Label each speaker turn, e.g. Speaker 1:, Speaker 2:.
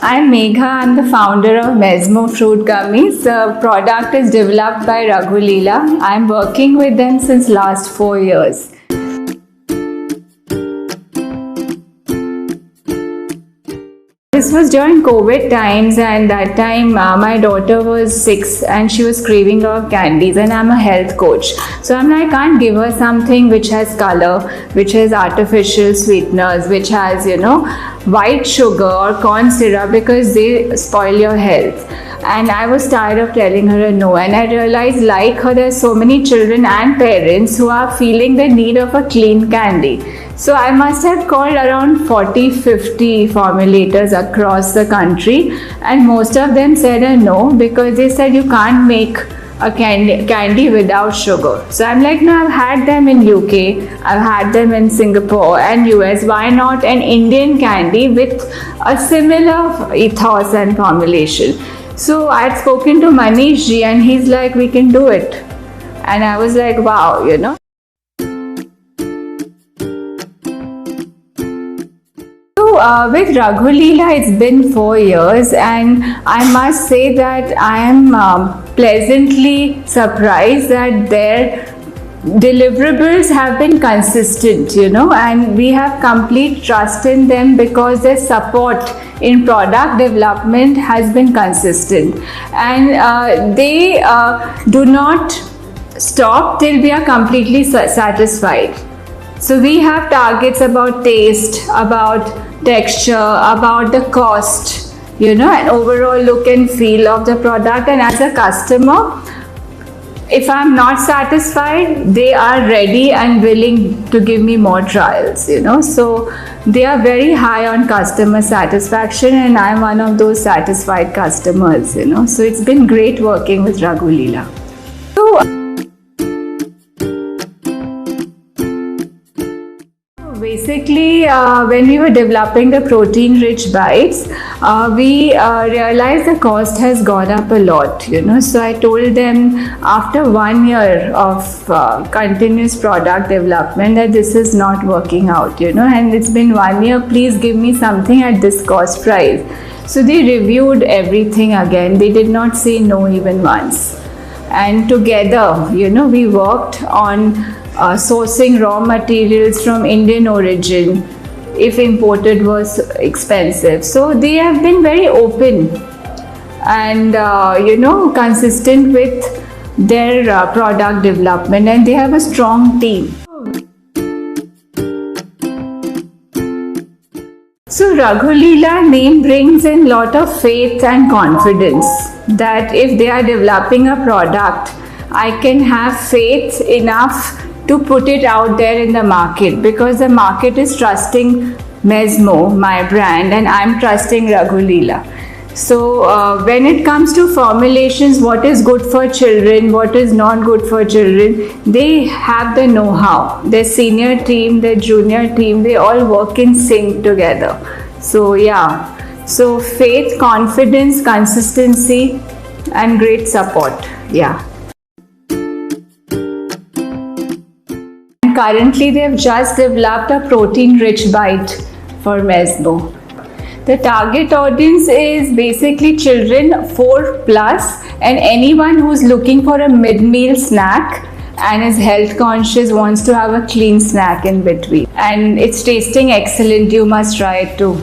Speaker 1: I'm Megha. I'm the founder of Mesmo Fruit Gummies. The product is developed by Raghu Leela. I'm working with them since last 4 years. This was during COVID times, and that time my daughter was 6 and she was craving a lot of candies, and I'm a health coach. So I'm like, I can't give her something which has color, which has artificial sweeteners, which has, white sugar or corn syrup, because they spoil your health. And I was tired of telling her a no, and I realized, like her, there are so many children and parents who are feeling the need of a clean candy. So I must have called around 40-50 formulators across the country, and most of them said a no, because they said you can't make a candy without sugar. So I'm like, no, I've had them in UK, I've had them in Singapore and US. Why not an Indian candy with a similar ethos and formulation? So I had spoken to Manish ji, and he's like, we can do it. And I was like, wow, With Raghu Leela, it's been 4 years, and I must say that I am pleasantly surprised that their deliverables have been consistent, and we have complete trust in them because their support in product development has been consistent, and they do not stop till we are completely satisfied. So we have targets about taste, about texture, about the cost, and overall look and feel of the product. And as a customer, if I'm not satisfied, they are ready and willing to give me more trials, So they are very high on customer satisfaction, and I'm one of those satisfied customers, So it's been great working with Raghu Leela. Basically, when we were developing the protein-rich bites, we realized the cost has gone up a lot, So I told them after 1 year of continuous product development that this is not working out, and it's been 1 year, please give me something at this cost price. So they reviewed everything again. They did not say no even once. And together, we worked on sourcing raw materials from Indian origin if imported was expensive. So they have been very open and consistent with their product development, and they have a strong team. So Raghu Leela name brings in lot of faith and confidence that if they are developing a product, I can have faith enough to put it out there in the market, because the market is trusting Mesmo, my brand, and I'm trusting Raghu Leela. So when it comes to formulations, what is good for children, what is not good for children, they have the know-how. Their senior team, their junior team, they all work in sync together. So yeah, so faith, confidence, consistency, and great support. Yeah. Currently, they have just developed a protein-rich bite for Mesmo. The target audience is basically children 4+ and anyone who's looking for a mid-meal snack and is health conscious, wants to have a clean snack in between. And it's tasting excellent. You must try it too.